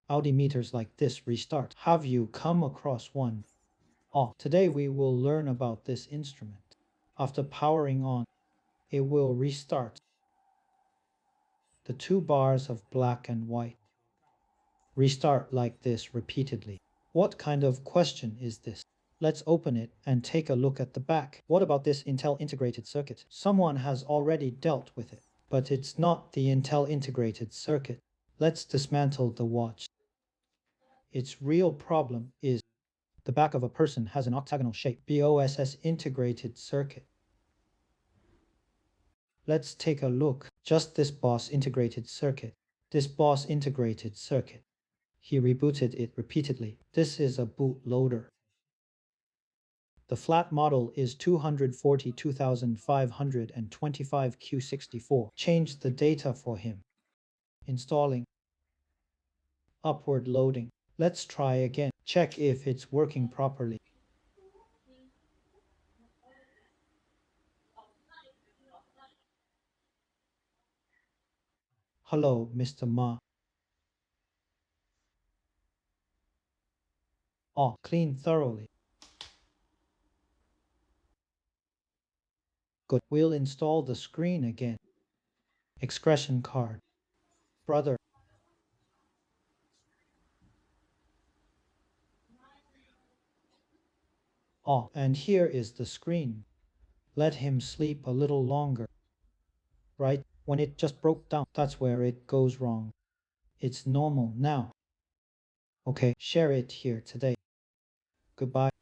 Audi meters like this restart. Have you come across one? Oh, today we will learn about this instrument. After powering on, it will restart. The two bars of black and white restart like this repeatedly. What kind of question is this? Let's open it and take a look at the back. What about this Intel integrated circuit? Someone has already dealt with it, but it's not the Intel integrated circuit. Let's dismantle the watch. Its real problem is the back of a person has an octagonal shape. BOSS integrated circuit. Let's take a look. Just this boss integrated circuit. This boss integrated circuit. He rebooted it repeatedly. This is a bootloader. The flat model is 242,525Q64. Change the data for him. Installing. Upward loading. Let's try again. Check if it's working properly. Hello, Mr. Ma. Oh, clean thoroughly. Good. We'll install the screen again. Expression card. Brother. Oh, and here is the screen. Let him sleep a little longer. Right? When it just broke down, that's where it goes wrong. It's normal now. Okay, share it here today. Goodbye.